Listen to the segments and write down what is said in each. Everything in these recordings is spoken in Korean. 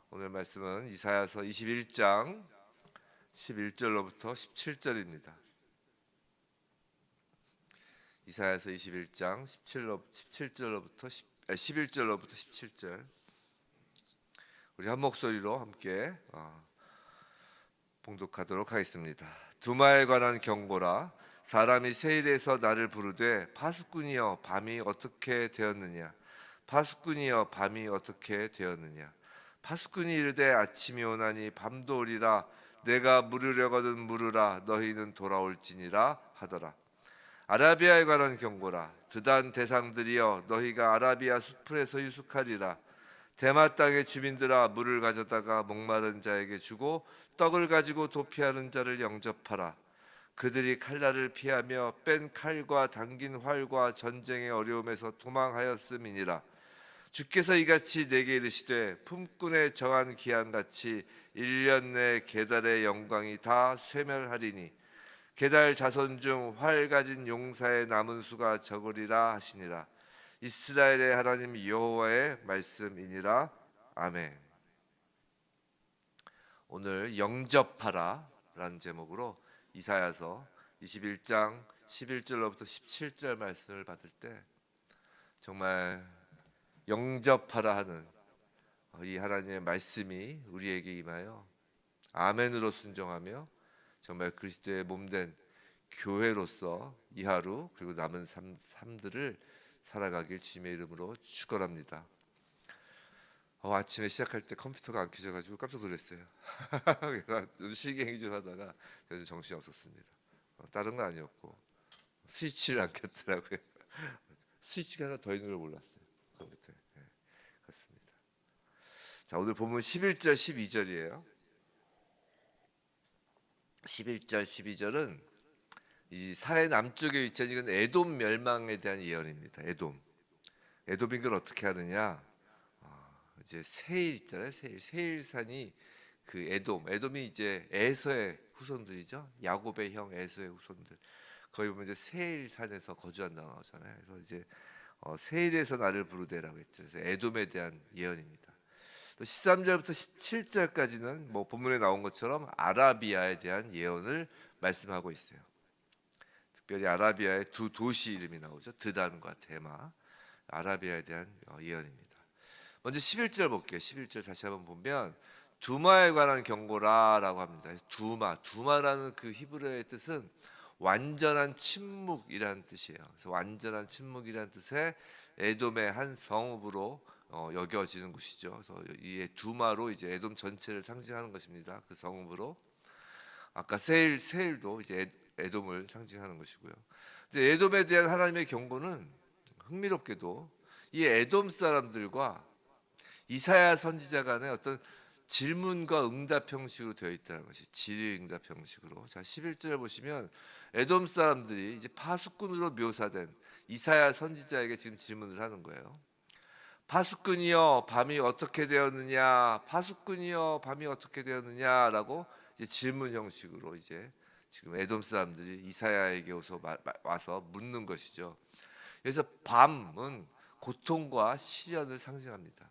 오늘 말씀은 이사야서 21장 11절로부터 17절입니다. 이사야서 21장 11절로부터 17절. 우리 한 목소리로 함께 봉독하도록 하겠습니다. 두마에 관한 경고라. 사람이 세일에서 나를 부르되 파수꾼이여 밤이 어떻게 되었느냐. 파수꾼이여 밤이 어떻게 되었느냐. 파수꾼이 이르되 아침이 오나니 밤도 오리라. 내가 물으려거든 물으라. 너희는 돌아올지니라 하더라. 아라비아에 관한 경고라. 드단 대상들이여 너희가 아라비아 수풀에서 유숙하리라. 대마 땅의 주민들아 물을 가져다가 목마른 자에게 주고 떡을 가지고 도피하는 자를 영접하라. 그들이 칼날을 피하며 뺀 칼과 당긴 활과 전쟁의 어려움에서 도망하였음이니라. 주께서 이같이 내게 이르시되 품꾼에 정한 기한같이 1년 내 게달의 영광이 다 쇠멸하리니 게달 자손 중 활 가진 용사의 남은 수가 적으리라 하시니라. 이스라엘의 하나님 여호와의 말씀이니라. 아멘. 오늘 영접하라 라는 제목으로 이사야서 21장 11절로부터 17절 말씀을 받을 때 정말 영접하라 하는 이 하나님의 말씀이 우리에게 임하여 아멘으로 순종하며 정말 그리스도의 몸된 교회로서 이 하루 그리고 남은 삶들을 살아가길 주님의 이름으로 축원합니다. 아침에 시작할 때 컴퓨터가 안 켜져가지고 깜짝 놀랐어요. 그래서 좀 실갱이 좀 하다가 좀 정신이 없었습니다. 다른 건 아니었고 스위치를 안 켰더라고요. 스위치가 하나 더 있는 걸 몰랐어요. 컴퓨터에. 네, 그렇습니다. 자, 오늘 본문 11절 12절이에요. 11절 12절은 이 사해 남쪽에 위치한 이건 에돔 멸망에 대한 예언입니다. 에돔인 걸 어떻게 하느냐? 이제 세일 있잖아요. 세일산이 그 에돔이 이제 에서의 후손들이죠. 야곱의 형 에서의 후손들. 거기 보면 이제 세일산에서 거주한다고 나오잖아요. 그래서 이제 세일에서 나를 부르되라고 했죠. 그래서 에돔에 대한 예언입니다. 또 13절부터 17절까지는 뭐 본문에 나온 것처럼 아라비아에 대한 예언을 말씀하고 있어요. 특별히 아라비아의 두 도시 이름이 나오죠. 드단과 대마. 아라비아에 대한 예언입니다. 먼저 11절 볼게요. 11절 다시 한번 보면 두마에 관한 경고라라고 합니다. 두마라는 그 히브리어의 뜻은 완전한 침묵이라는 뜻이에요. 그래서 완전한 침묵이라는 뜻의 에돔의 한 성읍으로 여겨지는 곳이죠. 그래서 이 두마로 이제 에돔 전체를 상징하는 것입니다. 그 성읍으로 아까 세일도 이제 에돔을 상징하는 것이고요. 이제 에돔에 대한 하나님의 경고는 흥미롭게도 이 에돔 사람들과 이사야 선지자 간의 어떤 질문과 응답 형식으로 되어 있다는 것이 질의응답 형식으로. 자, 11절에 보시면 에돔 사람들이 이제 파수꾼으로 묘사된 이사야 선지자에게 지금 질문을 하는 거예요. 파수꾼이여 밤이 어떻게 되었느냐? 파수꾼이여 밤이 어떻게 되었느냐라고 이제 질문 형식으로 이제 지금 에돔 사람들이 이사야에게 와서 묻는 것이죠. 그래서 밤은 고통과 시련을 상징합니다.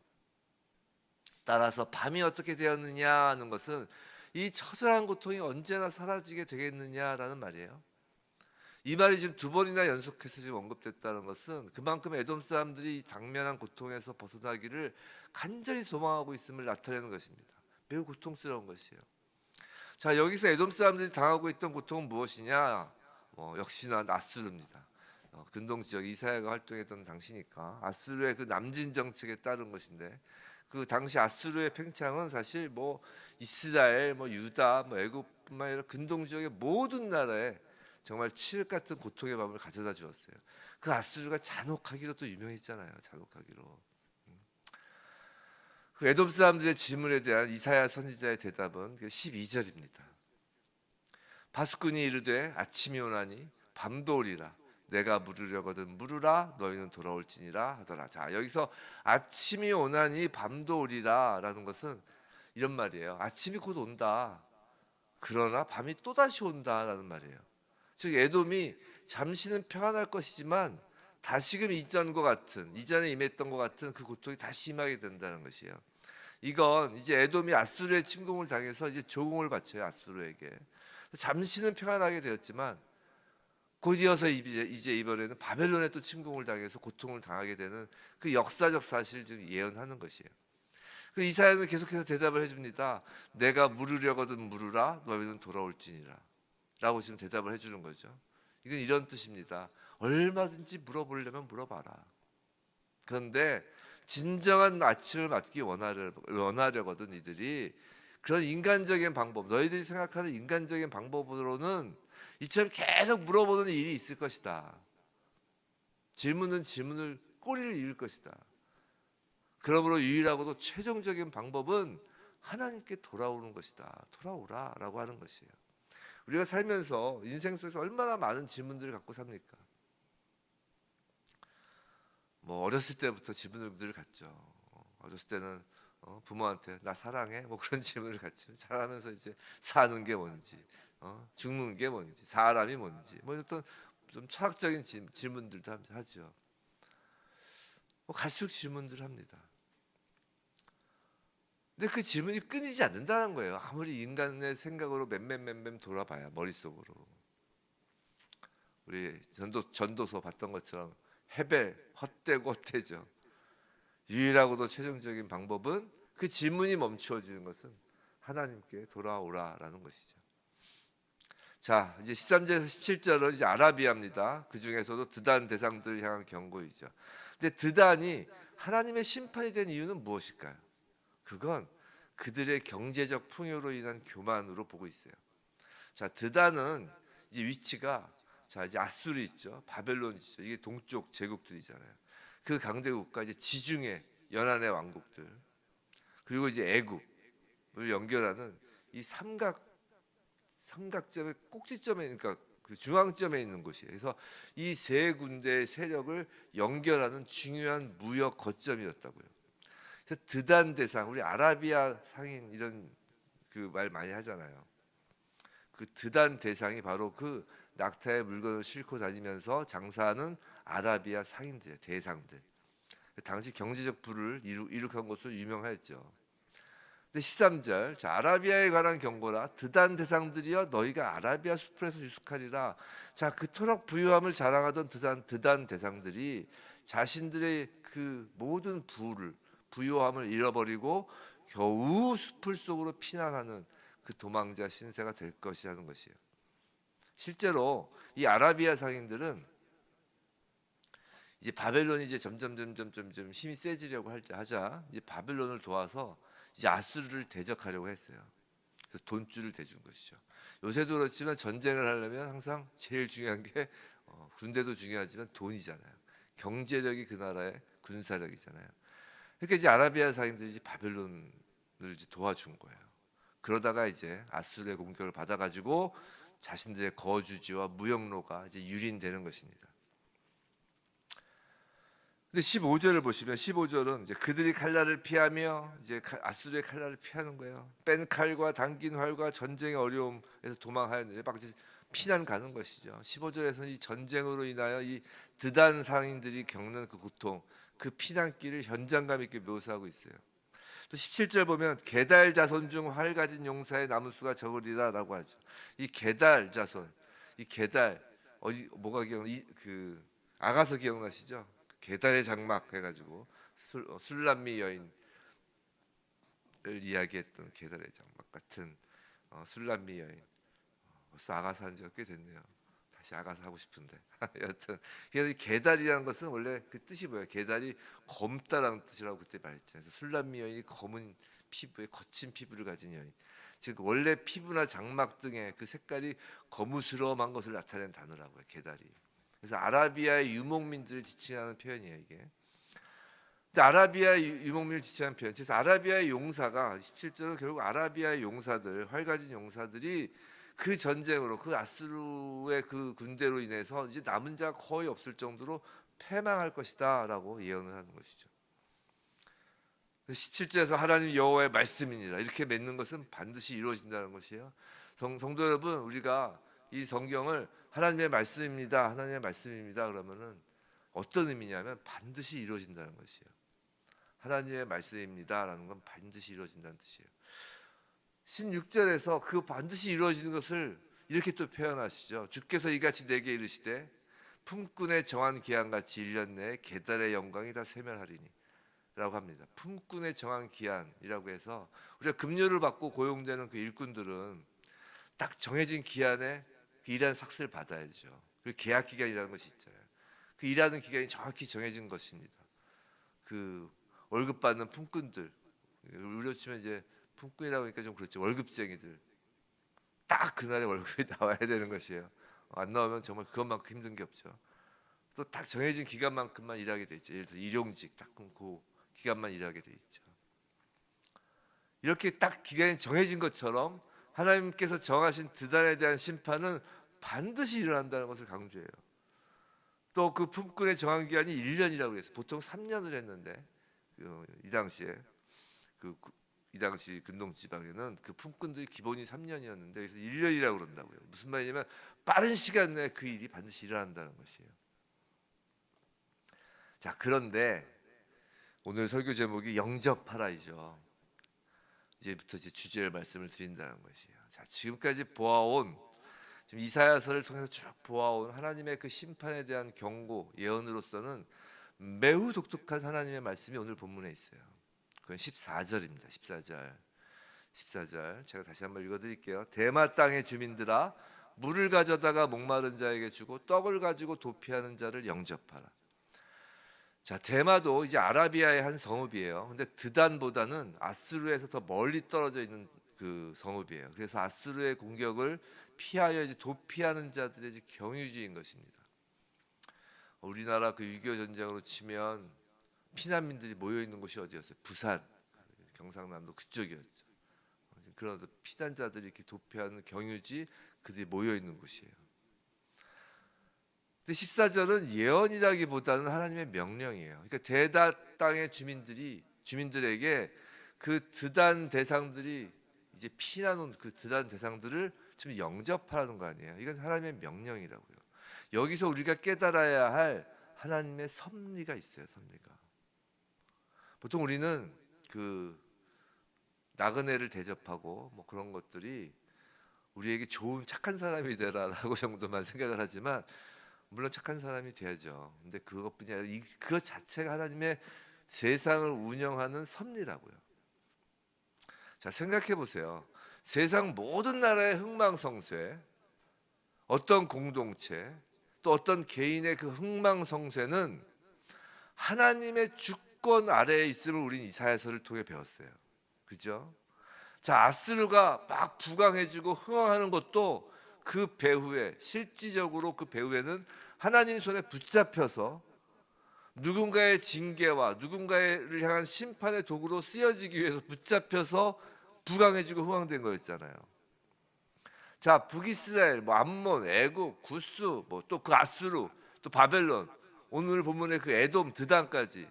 따라서 밤이 어떻게 되었느냐 하는 것은 이 처절한 고통이 언제나 사라지게 되겠느냐라는 말이에요. 이 말이 지금 두 번이나 연속해서 지금 언급됐다는 것은 그만큼 에돔 사람들이 당면한 고통에서 벗어나기를 간절히 소망하고 있음을 나타내는 것입니다. 매우 고통스러운 것이에요. 자, 여기서 에돔 사람들이 당하고 있던 고통은 무엇이냐? 역시나 아수르입니다. 근동 지역 이사야가 활동했던 당시니까 아수르의 그 남진 정책에 따른 것인데 그 당시 아수르의 팽창은 사실 뭐 이스라엘, 뭐 유다, 뭐 애굽뿐만 아니라 근동 지역의 모든 나라에 정말 칠흑 같은 고통의 밤을 가져다 주었어요. 그 아수르가 잔혹하기로 또 유명했잖아요. 잔혹하기로. 그 에돔 사람들의 질문에 대한 이사야 선지자의 대답은 12절입니다. 파수꾼이 이르되 아침이 오나니 밤도 오리라. 내가 물으려거든 물으라. 너희는 돌아올지니라 하더라. 자, 여기서 아침이 오나니 밤도 오리라 라는 것은 이런 말이에요. 아침이 곧 온다. 그러나 밤이 또다시 온다라는 말이에요. 즉 에돔이 잠시는 평안할 것이지만 다시금 이전에 임했던 것 같은 그 고통이 다시 임하게 된다는 것이에요. 이건 이제 에돔이 아수르의 침공을 당해서 이제 조공을 바쳐요, 아수르에게. 잠시는 평안하게 되었지만 곧 이어서 이제 이번에는 바벨론에 또 침공을 당해서 고통을 당하게 되는 그 역사적 사실을 지금 예언하는 것이에요. 그 이사야는 계속해서 대답을 해줍니다. 내가 물으려거든 물으라, 너희는 돌아올지니라 라고 지금 대답을 해주는 거죠. 이건 이런 뜻입니다. 얼마든지 물어보려면 물어봐라. 그런데 진정한 아침을 맞기 원하려거든 이들이 그런 인간적인 방법, 너희들이 생각하는 인간적인 방법으로는 이처럼 계속 물어보는 일이 있을 것이다. 질문은 질문을 꼬리를 이을 것이다. 그러므로 유일하고도 최종적인 방법은 하나님께 돌아오는 것이다. 돌아오라라고 하는 것이에요. 우리가 살면서 인생 속에서 얼마나 많은 질문들을 갖고 삽니까? 뭐 어렸을 때부터 질문을 갖죠. 어렸을 때는 부모한테 나 사랑해? 뭐 그런 질문을 갖죠. 자라면서 이제 사는 게 뭔지, 죽는 게 뭔지, 사람이 뭔지, 뭐 어떤 좀 철학적인 질문들도 하죠. 뭐 갈수록 질문들 합니다. 근데 그 질문이 끊이지 않는다는 거예요. 아무리 인간의 생각으로 맴맴 돌아봐야 머릿속으로. 우리 전도서 봤던 것처럼 헤벨 헛되고 헛되죠. 유일하고도 최종적인 방법은 그 질문이 멈추어지는 것은 하나님께 돌아오라라는 것이죠. 자, 이제 13절에서 17절은 이제 아라비아입니다. 그 중에서도 드단 대상들을 향한 경고이죠. 근데 드단이 하나님의 심판이 된 이유는 무엇일까요? 그건 그들의 경제적 풍요로 인한 교만으로 보고 있어요. 자, 드단은 이제 위치가 자 이제 아수르 있죠, 바벨론 있죠. 이게 동쪽 제국들이잖아요. 그 강대국과 이제 지중해 연안의 왕국들 그리고 이제 애굽을 연결하는 이 삼각점의 꼭지점에 그러니까 그 중앙점에 있는 곳이에요. 그래서 이 세 군데의 세력을 연결하는 중요한 무역 거점이었다고요. 그래서 드단 대상, 우리 아라비아 상인 이런 그 말 많이 하잖아요. 그 드단 대상이 바로 그 낙타의 물건을 싣고 다니면서 장사하는 아라비아 상인들, 대상들. 당시 경제적 부를 이룩한 것으로 유명하였죠. 근데 13절, 자, 아라비아에 관한 경고라. 드단 대상들이여 너희가 아라비아 수풀에서 유숙하리라. 자, 그토록 부유함을 자랑하던 드단 대상들이 자신들의 그 모든 부유함을 잃어버리고 겨우 수풀 속으로 피난하는 그 도망자 신세가 될 것이라는 것이에요. 실제로 이 아라비아 상인들은 이제 바벨론이 이제 점점 힘이 세지려고 하자 이제 바벨론을 도와서 이제 아수르를 대적하려고 했어요. 그래서 돈줄을 대준 것이죠. 요새도 그렇지만 전쟁을 하려면 항상 제일 중요한 게 군대도 중요하지만 돈이잖아요. 경제력이 그 나라의 군사력이잖아요. 그러니까 이제 아라비아 상인들이 이제 바벨론을 이제 도와준 거예요. 그러다가 이제 아수르의 공격을 받아가지고 자신들의 거주지와 무역로가 이제 유린되는 것입니다. 근데 15절을 보시면 15절은 이제 그들이 칼날을 피하며 이제 아수르의 칼날을 피하는 거예요. 뺀 칼과 당긴 활과 전쟁의 어려움에서 도망하였는데 막 이제 피난 가는 것이죠. 15절에서는 이 전쟁으로 인하여 이 드단 상인들이 겪는 그 고통, 그 피난길을 현장감 있게 묘사하고 있어요. 또 17절 보면 게달 자손 중 활 가진 용사의 남은 수가 적으리라라고 하죠. 이 게달 자손, 이 게달 뭐가 그 아가서 기억나시죠? 게달의 장막 해가지고 술람미 여인을 이야기했던 게달의 장막 같은 술람미 여인. 벌써 아가서 한 지가 꽤 됐네요. 다시 아가서 하고 싶은데 여튼 그래서 이 게달이라는 것은 원래 그 뜻이 뭐예요? 게달이 검다라는 뜻이라고 그때 말했죠. 그래서 술람미 여인이 검은 피부에 거친 피부를 가진 여인, 즉 원래 피부나 장막 등의 그 색깔이 거무스러움한 것을 나타낸 단어라고요, 게달이. 그래서 아라비아의 유목민들을 지칭하는 표현이에요, 이게. 근데 아라비아의 유목민을 지칭하는 표현. 그래서 아라비아의 용사가 17절은 결국 아라비아의 용사들, 활 가진 용사들이 그 전쟁으로 그 아수르의 그 군대로 인해서 이제 남은 자가 거의 없을 정도로 패망할 것이다라고 예언을 하는 것이죠. 17절에서 하나님 여호와의 말씀이니라 이렇게 맺는 것은 반드시 이루어진다는 것이에요. 성도 여러분, 우리가 이 성경을 하나님의 말씀입니다, 하나님의 말씀입니다 그러면은 어떤 의미냐면 반드시 이루어진다는 것이에요. 하나님의 말씀입니다라는 건 반드시 이루어진다는 뜻이에요. 16절에서 그 반드시 이루어지는 것을 이렇게 또 표현하시죠. 주께서 이같이 내게 이르시되 품꾼의 정한 기한같이 1년 내에 계달의 영광이 다 쇠멸하리니 라고 합니다. 품꾼의 정한 기한이라고 해서 우리가 급료를 받고 고용되는 그 일꾼들은 딱 정해진 기한에 그 일하는 삭스를 받아야죠. 그 계약 기간이라는 것이 있잖아요. 그 일하는 기간이 정확히 정해진 것입니다. 그 월급 받는 품꾼들, 우리로 치면 이제 품꾼이라고 하니까 좀 그렇죠. 월급쟁이들 딱 그날에 월급이 나와야 되는 것이에요. 안 나오면 정말 그것만큼 힘든 게 없죠. 또 딱 정해진 기간만큼만 일하게 돼 있죠. 예를 들어 일용직 딱 끊고 기간만 일하게 돼 있죠. 이렇게 딱 기간이 정해진 것처럼 하나님께서 정하신 드단에 대한 심판은 반드시 일어난다는 것을 강조해요. 또 그 품꾼의 정한 기간이 1년이라고 했어요. 보통 3년을 했는데 이 당시에 이 당시 근동 지방에는 그 품꾼들이 기본이 3년이었는데 그래서 1년이라고 그런다고요. 무슨 말이냐면 빠른 시간 내에 그 일이 반드시 일어난다는 것이에요. 자, 그런데 오늘 설교 제목이 영접하라이죠. 이제부터 이제 주제를 말씀을 드린다는 것이에요. 자, 지금까지 보아온 지금 이사야서를 통해서 쭉 보아온 하나님의 그 심판에 대한 경고 예언으로서는 매우 독특한 하나님의 말씀이 오늘 본문에 있어요. 그건 14절입니다. 14절 제가 다시 한번 읽어드릴게요. 대마 땅의 주민들아 물을 가져다가 목마른 자에게 주고 떡을 가지고 도피하는 자를 영접하라. 자, 대마도 이제 아라비아의 한 성읍이에요. 근데 드단보다는 아수르에서 더 멀리 떨어져 있는 그 성읍이에요. 그래서 아수르의 공격을 피하여 이제 도피하는 자들의 이제 경유지인 것입니다. 우리나라 그 6.25 전쟁으로 치면 피난민들이 모여 있는 곳이 어디였어요? 부산, 경상남도 그쪽이었죠. 그런 피난자들이 이렇게 도피하는 경유지, 그들이 모여 있는 곳이에요. 근데 14절은 예언이라기보다는 하나님의 명령이에요. 그러니까 대다 땅의 주민들에게 그 드단 대상들이 이제 피난 온 그 드단 대상들을 지금 영접하라는 거 아니에요. 이건 하나님의 명령이라고요. 여기서 우리가 깨달아야 할 하나님의 섭리가 있어요. 섭리가. 보통 우리는 그 나그네를 대접하고 뭐 그런 것들이 우리에게 좋은 착한 사람이 되라라고 정도만 생각을 하지만 물론 착한 사람이 돼야죠. 근데 그것뿐이 아니라 그것 자체가 하나님의 세상을 운영하는 섭리라고요. 자, 생각해 보세요. 세상 모든 나라의 흥망성쇠, 어떤 공동체, 또 어떤 개인의 그 흥망성쇠는 하나님의 주권 아래에 있음을 우린 이사야서를 통해 배웠어요. 그죠? 자, 아스르가 막 부강해지고 흥황하는 것도 그 배후에, 실질적으로 그 배후에는 하나님 손에 붙잡혀서 누군가의 징계와 누군가를 향한 심판의 도구로 쓰여지기 위해서 붙잡혀서 부강해지고 흥황된 거였잖아요. 자, 북이스라엘, 뭐 암몬, 애굽, 구스, 뭐 또 그 아수르, 또 바벨론, 오늘 본문의 그 에돔, 드단까지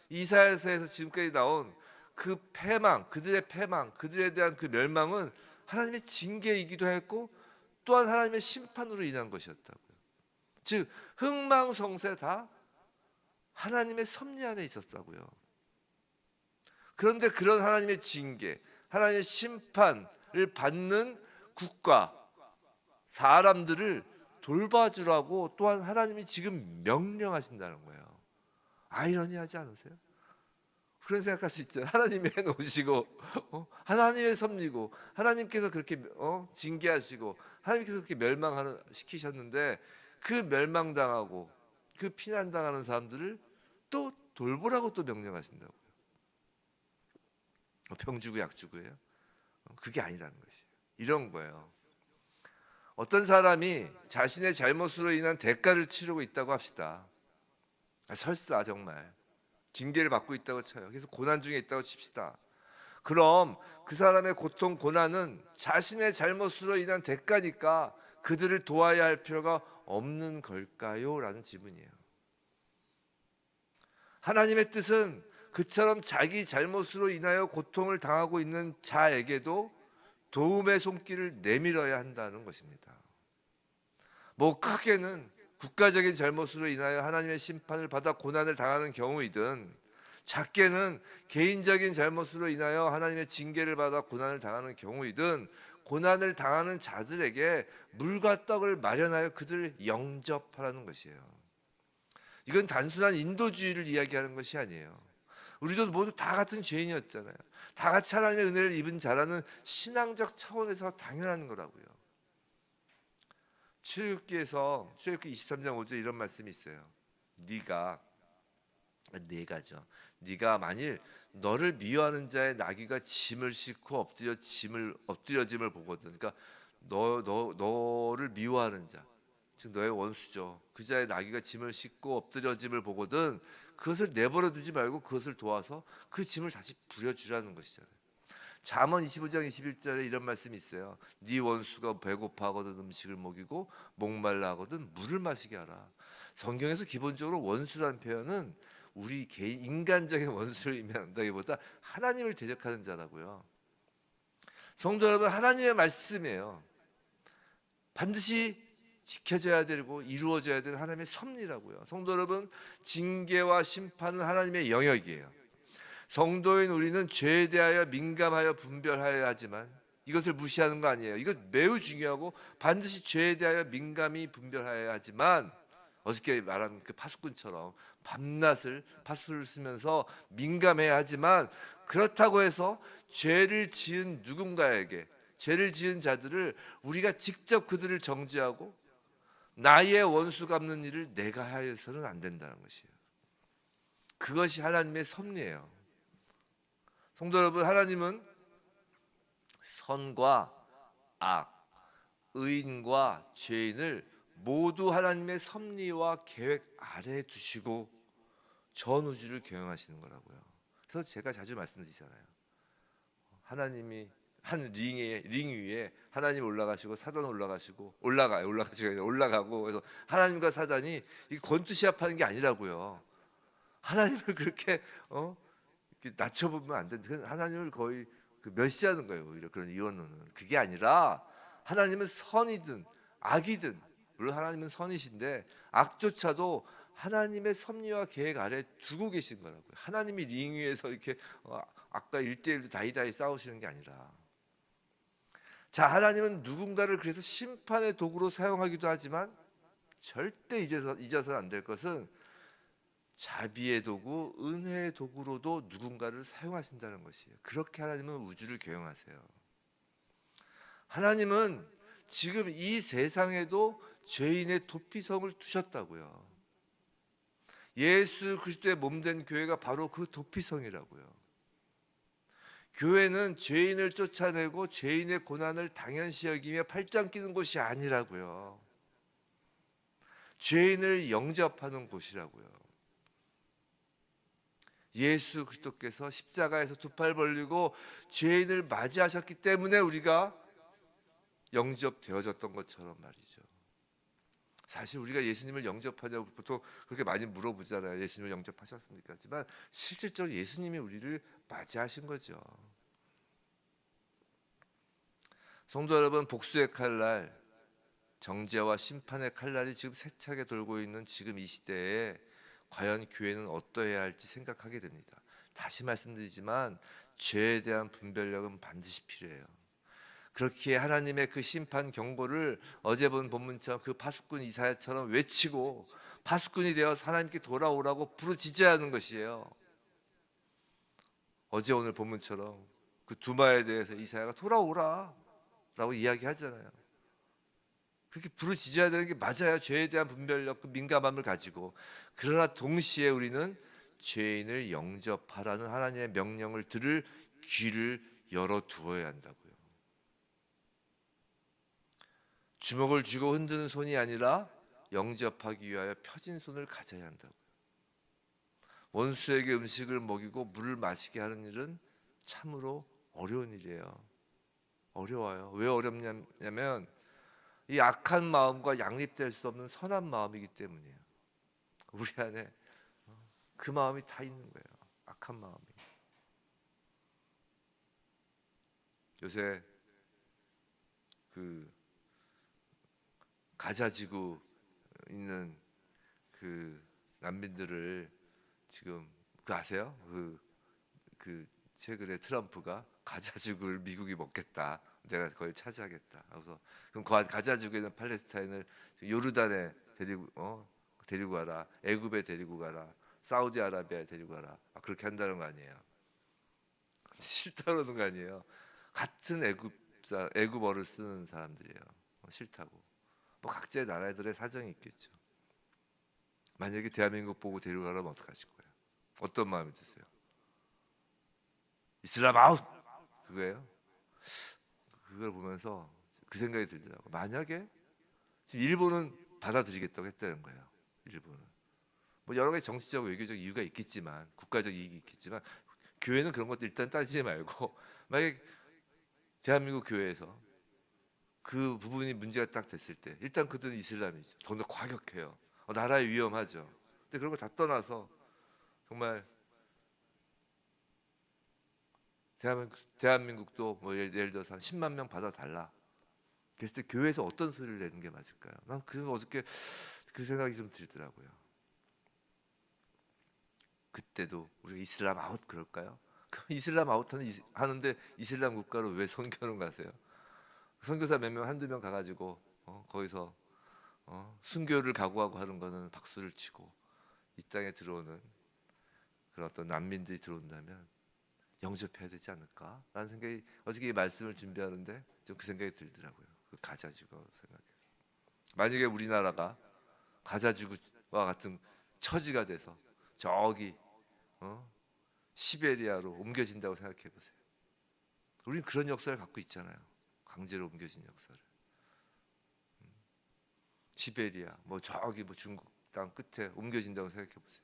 이사야서에서 지금까지 나온 그 패망, 그들의 패망, 그들에 대한 그 멸망은 하나님의 징계이기도 했고 또한 하나님의 심판으로 인한 것이었다고요. 즉 흥망성쇠 다 하나님의 섭리 안에 있었다고요. 그런데 그런 하나님의 징계, 하나님의 심판을 받는 국가, 사람들을 돌봐주라고 또한 하나님이 지금 명령하신다는 거예요. 아이러니하지 않으세요? 그런 생각할 수 있죠. 하나님이 해놓으시고 하나님의 섭리고 하나님께서 그렇게 징계하시고 하나님께서 그렇게 멸망시키셨는데 그 멸망당하고 그 피난당하는 사람들을 또 돌보라고 또 명령하신다고요. 병 주고 약 주고예요. 그게 아니라는 것이에요. 이런 거예요. 어떤 사람이 자신의 잘못으로 인한 대가를 치르고 있다고 합시다. 설사 정말 징계를 받고 있다고 쳐요. 그래서 고난 중에 있다고 칩시다. 그럼 그 사람의 고통, 고난은 자신의 잘못으로 인한 대가니까 그들을 도와야 할 필요가 없는 걸까요? 라는 질문이에요. 하나님의 뜻은 그처럼 자기 잘못으로 인하여 고통을 당하고 있는 자에게도 도움의 손길을 내밀어야 한다는 것입니다. 뭐 크게는 국가적인 잘못으로 인하여 하나님의 심판을 받아 고난을 당하는 경우이든 작게는 개인적인 잘못으로 인하여 하나님의 징계를 받아 고난을 당하는 경우이든 고난을 당하는 자들에게 물과 떡을 마련하여 그들을 영접하라는 것이에요. 이건 단순한 인도주의를 이야기하는 것이 아니에요. 우리도 모두 다 같은 죄인이었잖아요. 다 같이 하나님의 은혜를 입은 자라는 신앙적 차원에서 당연한 거라고요. 출애굽기에서 출애굽기 23장 5절 이런 말씀이 있어요. 네가 만일 너를 미워하는 자의 나귀가 짐을 싣고 엎드려짐을 보거든. 그러니까 너를 미워하는 자, 즉 너의 원수죠. 그 자의 나귀가 짐을 싣고 엎드려짐을 보거든 그것을 내버려 두지 말고 그것을 도와서 그 짐을 다시 부려주라는 것이잖아요. 잠언 25장 21절에 이런 말씀이 있어요. 네 원수가 배고파하거든 음식을 먹이고 목말라 하거든 물을 마시게 하라. 성경에서 기본적으로 원수라는 표현은 우리 개인 인간적인 원수를 의미한다기보다 하나님을 대적하는 자라고요. 성도 여러분, 하나님의 말씀이에요. 반드시 지켜져야 되고 이루어져야 되는 하나님의 섭리라고요. 성도 여러분, 징계와 심판은 하나님의 영역이에요. 성도인 우리는 죄에 대하여 민감하여 분별하여야 하지만 이것을 무시하는 거 아니에요. 이것 매우 중요하고 반드시 죄에 대하여 민감히 분별하여야 하지만 어저께 말한 그 파수꾼처럼 밤낮을 파수를 쓰면서 민감해야 하지만 그렇다고 해서 죄를 지은 누군가에게 죄를 지은 자들을 우리가 직접 그들을 정죄하고 나의 원수 갚는 일을 내가 하여서는 안 된다는 것이에요. 그것이 하나님의 섭리예요. 성도 여러분, 하나님은 선과 악, 의인과 죄인을 모두 하나님의 섭리와 계획 아래에 두시고 전 우주를 경영하시는 거라고요. 그래서 제가 자주 말씀드리잖아요. 하나님이 한 링 위에 하나님 올라가시고 사단 올라가고 그래서 하나님과 사단이 이 권투시합하는 게 아니라고요. 하나님을 그렇게 이렇게 낮춰보면 안 된다. 하나님을 거의 멸시하는 거예요. 오히려 그런 이원론은 그게 아니라 하나님은 선이든 악이든 물론 하나님은 선이신데 악조차도 하나님의 섭리와 계획 아래 두고 계신 거라고요. 하나님이 링 위에서 이렇게 아까 1대1로 다이다이 싸우시는 게 아니라 자, 하나님은 누군가를 그래서 심판의 도구로 사용하기도 하지만 절대 잊어서는 안 될 것은 자비의 도구, 은혜의 도구로도 누군가를 사용하신다는 것이에요. 그렇게 하나님은 우주를 경영하세요. 하나님은 지금 이 세상에도 죄인의 도피성을 두셨다고요. 예수 그리스도의 몸된 교회가 바로 그 도피성이라고요. 교회는 죄인을 쫓아내고 죄인의 고난을 당연시 여기며 팔짱 끼는 곳이 아니라고요. 죄인을 영접하는 곳이라고요. 예수 그리스도께서 십자가에서 두 팔 벌리고 죄인을 맞이하셨기 때문에 우리가 영접되어졌던 것처럼 말이죠. 사실 우리가 예수님을 영접하냐고 보통 그렇게 많이 물어보잖아요. 예수님을 영접하셨습니까? 하지만 실질적으로 예수님이 우리를 맞이하신 거죠. 성도 여러분, 복수의 칼날, 정죄와 심판의 칼날이 지금 세차게 돌고 있는 지금 이 시대에 과연 교회는 어떠해야 할지 생각하게 됩니다. 다시 말씀드리지만 죄에 대한 분별력은 반드시 필요해요. 그렇기에 하나님의 그 심판 경고를 어제 본 본문처럼 그 파수꾼 이사야처럼 외치고 파수꾼이 되어 하나님께 돌아오라고 부르짖어야 하는 것이에요. 어제 오늘 본문처럼 그 두마에 대해서 이사야가 돌아오라 라고 이야기하잖아요. 그렇게 부르짖어야 되는 게 맞아요. 죄에 대한 분별력, 그 민감함을 가지고. 그러나 동시에 우리는 죄인을 영접하라는 하나님의 명령을 들을 귀를 열어두어야 한다고요. 주먹을 쥐고 흔드는 손이 아니라 영접하기 위하여 펴진 손을 가져야 한다고요. 원수에게 음식을 먹이고 물을 마시게 하는 일은 참으로 어려운 일이에요. 어려워요. 왜 어렵냐면 이 악한 마음과 양립될 수 없는 선한 마음이기 때문이에요. 우리 안에 그 마음이 다 있는 거예요. 악한 마음이. 요새 그 가자 지구 있는 그 난민들을 지금 그 아세요? 그 최근에 트럼프가 가자죽을 미국이 먹겠다. 내가 그걸 차지하겠다. 그래서 그럼 그 가자죽에 있는 팔레스타인을 요르단에 데리고 가라. 애굽에 데리고 가라. 사우디아라비아에 데리고 가라. 그렇게 한다는 거 아니에요. 싫다 그러는 거 아니에요. 같은 애굽어를 쓰는 사람들이에요. 싫다고. 뭐 각자의 나라들의 사정이 있겠죠. 만약에 대한민국 보고 데려가라면 어떡하실 거예요? 어떤 마음이 드세요? 이슬람 아웃! 그거예요? 그걸 보면서 그 생각이 들더라고요. 만약에 지금 일본은 받아들이겠다고 했다는 거예요. 일본은 뭐 여러 가지 정치적 외교적 이유가 있겠지만, 국가적 이익이 있겠지만, 교회는 그런 것도 일단 따지지 말고 만약에 대한민국 교회에서 그 부분이 문제가 딱 됐을 때 일단 그들은 이슬람이죠. 더 과격해요. 나라에 위험하죠. 근데 그런 거 다 떠나서 정말 대한민국도 뭐 예를 들어서 한 10만 명 받아달라. 그랬을 때 교회에서 어떤 소리를 내는 게 맞을까요? 난 그 어저께 그 생각이 좀 들더라고요. 그때도 우리가 이슬람 아웃 그럴까요? 그럼 이슬람 아웃하는 하는데 이슬람 국가로 왜 선교는 가세요? 선교사 몇 명 한두 명 가가지고 거기서 순교를 각오하고 하는 거는 박수를 치고, 이 땅에 들어오는 그런 어떤 난민들이 들어온다면 영접해야 되지 않을까? 라는 생각이 어저께 이 말씀을 준비하는데 좀 그 생각이 들더라고요. 그 가자지구 생각해서 만약에 우리나라가 가자지구와 같은 처지가 돼서 저기 어? 시베리아로 옮겨진다고 생각해 보세요. 우리는 그런 역사를 갖고 있잖아요. 강제로 옮겨진 역사를. 시베리아, 뭐 저기 뭐 중국 땅 끝에 옮겨진다고 생각해 보세요.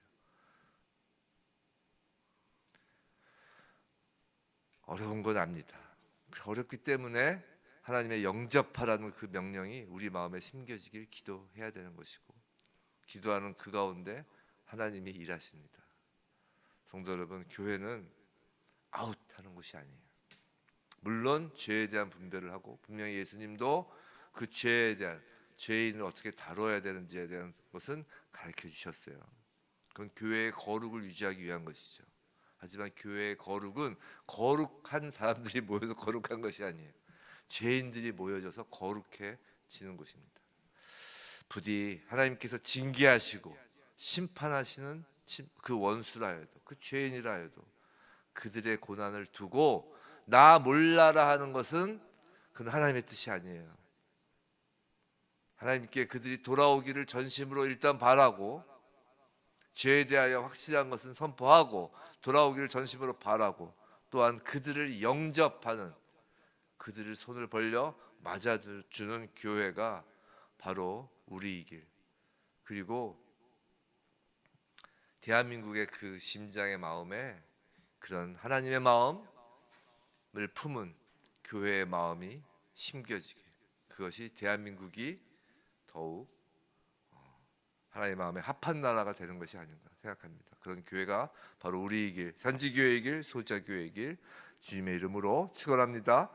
어려운 건 압니다. 어렵기 때문에 하나님의 영접하라는 그 명령이 우리 마음에 심겨지길 기도해야 되는 것이고, 기도하는 그 가운데 하나님이 일하십니다. 성도 여러분, 교회는 아웃하는 곳이 아니에요. 물론 죄에 대한 분별을 하고, 분명히 예수님도 그 죄에 대한, 죄인을 어떻게 다뤄야 되는지에 대한 것은 가르쳐 주셨어요. 그건 교회의 거룩을 유지하기 위한 것이죠. 하지만 교회의 거룩은 거룩한 사람들이 모여서 거룩한 것이 아니에요. 죄인들이 모여져서 거룩해지는 곳입니다. 부디 하나님께서 징계하시고 심판하시는 그 원수라 해도, 그 죄인이라 해도 그들의 고난을 두고 나 몰라라 하는 것은 그건 하나님의 뜻이 아니에요. 하나님께 그들이 돌아오기를 전심으로 일단 바라고, 죄에 대하여 확실한 것은 선포하고, 돌아오기를 전심으로 바라고, 또한 그들을 영접하는, 그들을 손을 벌려 맞아주는 교회가 바로 우리의 길, 그리고 대한민국의 그 심장의 마음에 그런 하나님의 마음을 품은 교회의 마음이 심겨지게, 그것이 대한민국이 더욱 하나님의 마음에 합한 나라가 되는 것이 아닌가 생각합니다. 그런 교회가 바로 우리의 길, 산지교회의 길, 소자교회의 길, 주님의 이름으로 축원합니다.